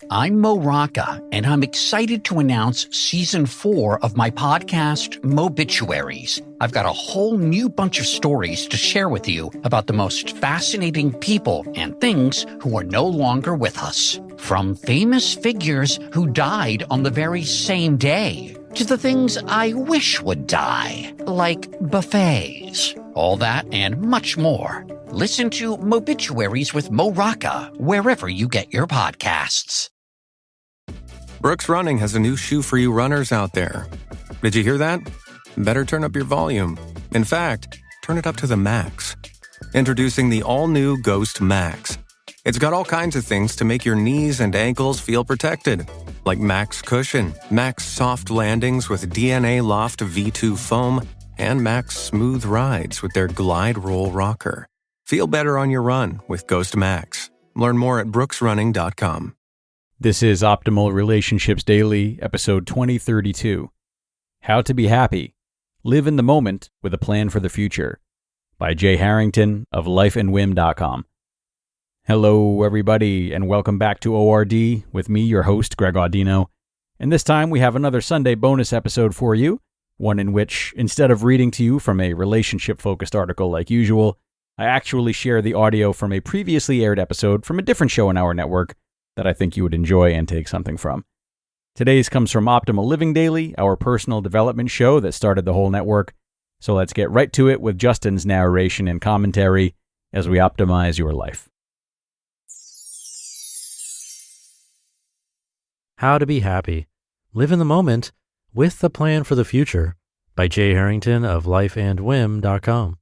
I'm Mo Rocca, and I'm excited to announce Season 4 of my podcast, Mobituaries. I've got a whole new bunch of stories to share with you about the most fascinating people and things who are no longer with us. From famous figures who died on the very same day, to the things I wish would die, like buffets. All that and much more. Listen to Mobituaries with Mo Rocca wherever you get your podcasts. Brooks Running has a new shoe for you runners out there. Did you hear that? Better turn up your volume. In fact, turn it up to the max. Introducing the all-new Ghost Max. It's got all kinds of things to make your knees and ankles feel protected, like Max Cushion, Max Soft Landings with DNA Loft V2 foam, and Max Smooth Rides with their Glide Roll Rocker. Feel better on your run with Ghost Max. Learn more at brooksrunning.com. This is Optimal Relationships Daily, episode 2032. How to be happy. Live in the moment with a plan for the future. By Jay Harrington of lifeandwhim.com. Hello, everybody, and welcome back to ORD with me, your host, Greg Audino. And this time we have another Sunday bonus episode for you, one in which, instead of reading to you from a relationship-focused article like usual, I actually share the audio from a previously aired episode from a different show in our network that I think you would enjoy and take something from. Today's comes from Optimal Living Daily, our personal development show that started the whole network. So let's get right to it with Justin's narration and commentary as we optimize your life. How to be happy. Live in the moment with the plan for the future by Jay Harrington of lifeandwhim.com.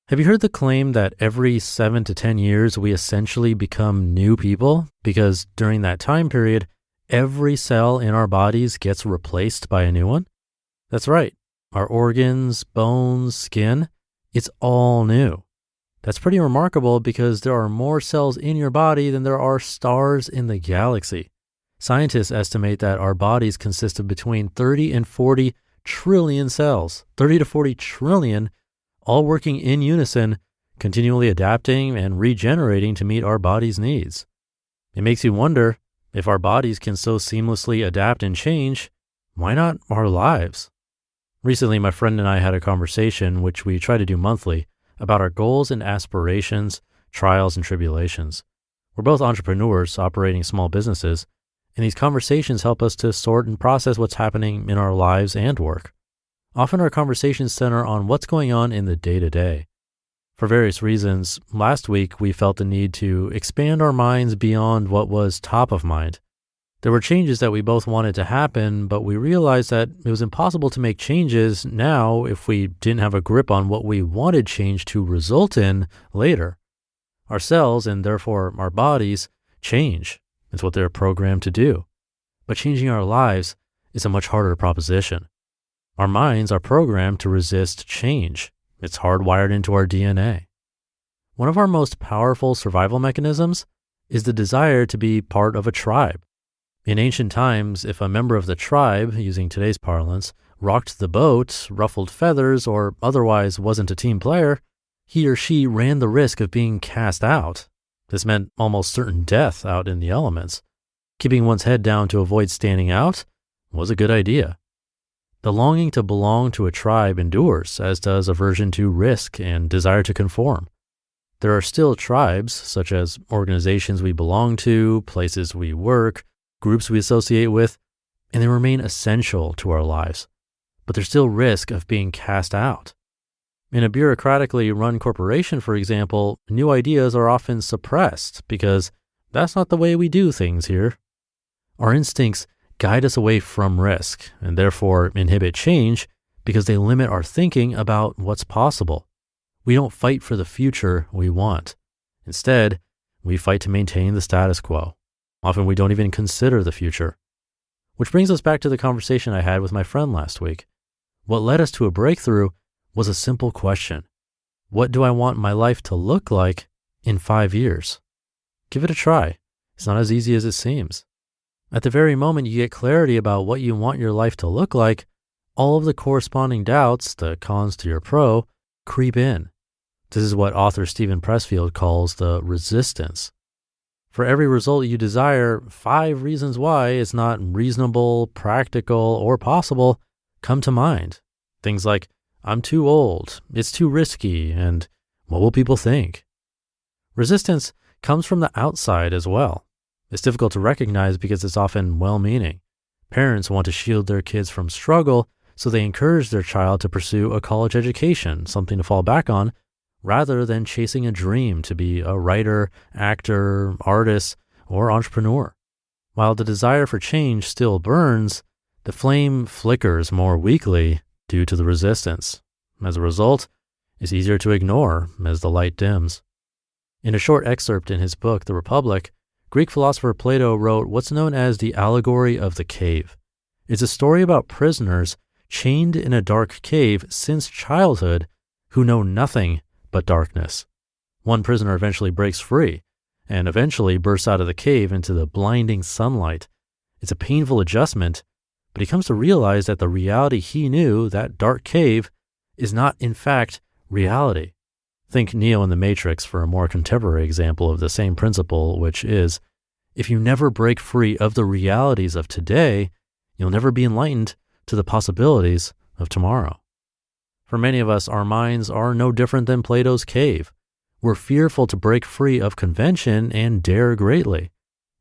Have you heard the claim that every 7 to 10 years we essentially become new people? Because during that time period, every cell in our bodies gets replaced by a new one? That's right. Our organs, bones, skin, it's all new. That's pretty remarkable because there are more cells in your body than there are stars in the galaxy. Scientists estimate that our bodies consist of between 30 and 40 trillion cells, 30 to 40 trillion, all working in unison, continually adapting and regenerating to meet our body's needs. It makes you wonder, if our bodies can so seamlessly adapt and change, why not our lives? Recently, my friend and I had a conversation, which we try to do monthly, about our goals and aspirations, trials and tribulations. We're both entrepreneurs operating small businesses, and these conversations help us to sort and process what's happening in our lives and work. Often our conversations center on what's going on in the day-to-day. For various reasons, last week we felt the need to expand our minds beyond what was top of mind. There were changes that we both wanted to happen, but we realized that it was impossible to make changes now if we didn't have a grip on what we wanted change to result in later. Our cells, and therefore our bodies, change. It's what they're programmed to do. But changing our lives is a much harder proposition. Our minds are programmed to resist change. It's hardwired into our DNA. One of our most powerful survival mechanisms is the desire to be part of a tribe. In ancient times, if a member of the tribe, using today's parlance, rocked the boat, ruffled feathers, or otherwise wasn't a team player, he or she ran the risk of being cast out. This meant almost certain death out in the elements. Keeping one's head down to avoid standing out was a good idea. The longing to belong to a tribe endures, as does aversion to risk and desire to conform. There are still tribes, such as organizations we belong to, places we work, groups we associate with, and they remain essential to our lives. But there's still risk of being cast out. In a bureaucratically run corporation, for example, new ideas are often suppressed because that's not the way we do things here. Our instincts guide us away from risk and therefore inhibit change because they limit our thinking about what's possible. We don't fight for the future we want. Instead, we fight to maintain the status quo. Often we don't even consider the future. Which brings us back to the conversation I had with my friend last week. What led us to a breakthrough was a simple question. What do I want my life to look like in 5 years? Give it a try. It's not as easy as it seems. At the very moment you get clarity about what you want your life to look like, all of the corresponding doubts, the cons to your pro, creep in. This is what author Stephen Pressfield calls the resistance. For every result you desire, 5 reasons why it's not reasonable, practical, or possible come to mind. Things like, I'm too old, it's too risky, and what will people think? Resistance comes from the outside as well. It's difficult to recognize because it's often well-meaning. Parents want to shield their kids from struggle, so they encourage their child to pursue a college education, something to fall back on, rather than chasing a dream to be a writer, actor, artist, or entrepreneur. While the desire for change still burns, the flame flickers more weakly due to the resistance. As a result, it's easier to ignore as the light dims. In a short excerpt in his book, The Republic, Greek philosopher Plato wrote what's known as the Allegory of the Cave. It's a story about prisoners chained in a dark cave since childhood who know nothing but darkness. One prisoner eventually breaks free and eventually bursts out of the cave into the blinding sunlight. It's a painful adjustment, but he comes to realize that the reality he knew, that dark cave, is not in fact reality. Think Neo in the Matrix for a more contemporary example of the same principle, which is, if you never break free of the realities of today, you'll never be enlightened to the possibilities of tomorrow. For many of us, our minds are no different than Plato's cave. We're fearful to break free of convention and dare greatly.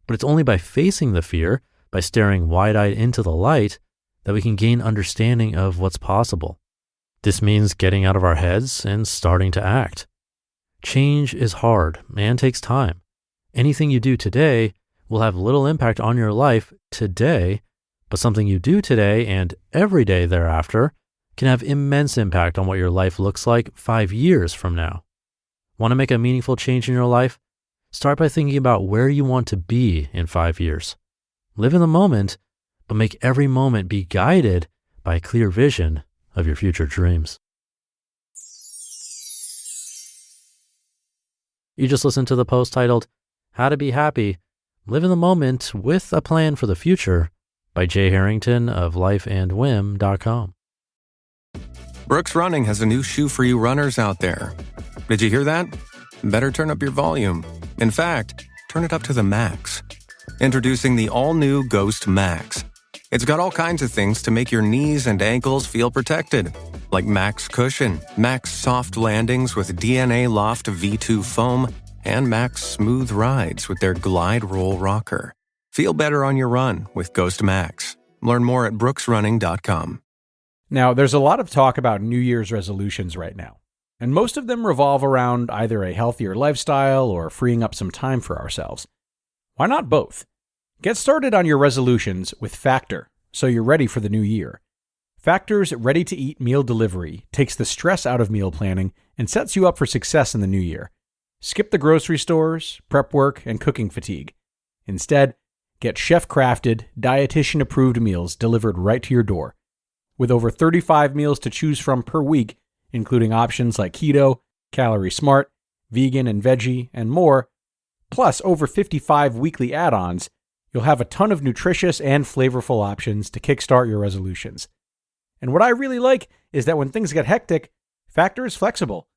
But it's only by facing the fear, by staring wide-eyed into the light, that we can gain understanding of what's possible. This means getting out of our heads and starting to act. Change is hard and takes time. Anything you do today will have little impact on your life today, but something you do today and every day thereafter can have immense impact on what your life looks like 5 years from now. Want to make a meaningful change in your life? Start by thinking about where you want to be in 5 years. Live in the moment, but make every moment be guided by a clear vision of your future dreams. You just listened to the post titled, How to Be Happy, Live in the Moment with a Plan for the Future by Jay Harrington of lifeandwhim.com. Brooks Running has a new shoe for you runners out there. Did you hear that? Better turn up your volume. In fact, turn it up to the max. Introducing the all-new Ghost Max. It's got all kinds of things to make your knees and ankles feel protected, like Max Cushion, Max Soft Landings with DNA Loft V2 foam, and Max Smooth Rides with their Glide Roll Rocker. Feel better on your run with Ghost Max. Learn more at brooksrunning.com. Now, there's a lot of talk about New Year's resolutions right now, and most of them revolve around either a healthier lifestyle or freeing up some time for ourselves. Why not both? Get started on your resolutions with Factor, so you're ready for the new year. Factor's ready-to-eat meal delivery takes the stress out of meal planning and sets you up for success in the new year. Skip the grocery stores, prep work, and cooking fatigue. Instead, get chef-crafted, dietitian-approved meals delivered right to your door. With over 35 meals to choose from per week, including options like keto, calorie smart, vegan and veggie, and more, plus over 55 weekly add-ons, you'll have a ton of nutritious and flavorful options to kickstart your resolutions. And what I really like is that when things get hectic, Factor is flexible.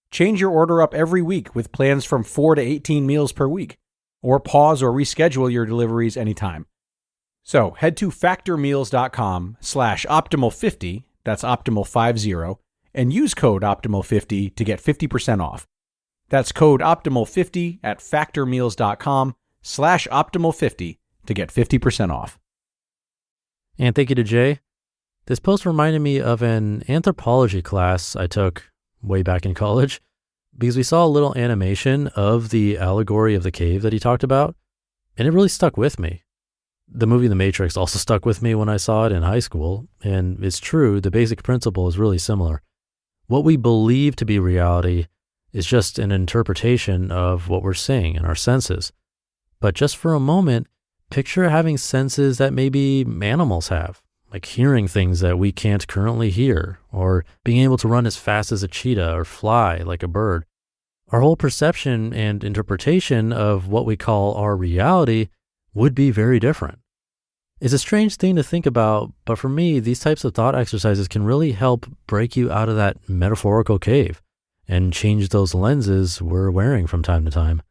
Change your order up every week with plans from 4 to 18 meals per week, or pause or reschedule your deliveries anytime. So head to factormeals.com/optimal50, that's optimal50, and use code optimal50 to get 50% off. That's code optimal50 at factormeals.com/optimal50 to get 50% off. And thank you to Jay. This post reminded me of an anthropology class I took way back in college because we saw a little animation of the allegory of the cave that he talked about, and it really stuck with me. The movie The Matrix also stuck with me when I saw it in high school, and it's true, the basic principle is really similar. What we believe to be reality is just an interpretation of what we're seeing in our senses. But just for a moment, picture having senses that maybe animals have, like hearing things that we can't currently hear, or being able to run as fast as a cheetah or fly like a bird. Our whole perception and interpretation of what we call our reality would be very different. It's a strange thing to think about, but for me, these types of thought exercises can really help break you out of that metaphorical cave and change those lenses we're wearing from time to time.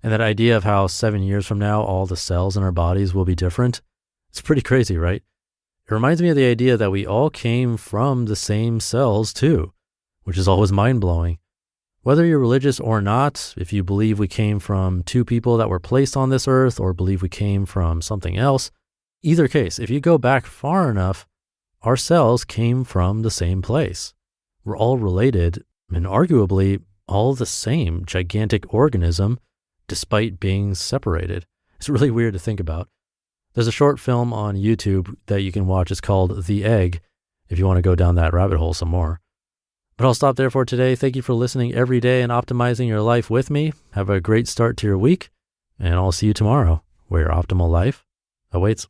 And that idea of how 7 years from now, all the cells in our bodies will be different, it's pretty crazy, right? It reminds me of the idea that we all came from the same cells too, which is always mind-blowing. Whether you're religious or not, if you believe we came from two people that were placed on this earth or believe we came from something else, either case, if you go back far enough, our cells came from the same place. We're all related and arguably all the same gigantic organism despite being separated. It's really weird to think about. There's a short film on YouTube that you can watch. It's called The Egg, if you want to go down that rabbit hole some more. But I'll stop there for today. Thank you for listening every day and optimizing your life with me. Have a great start to your week, and I'll see you tomorrow, where your optimal life awaits.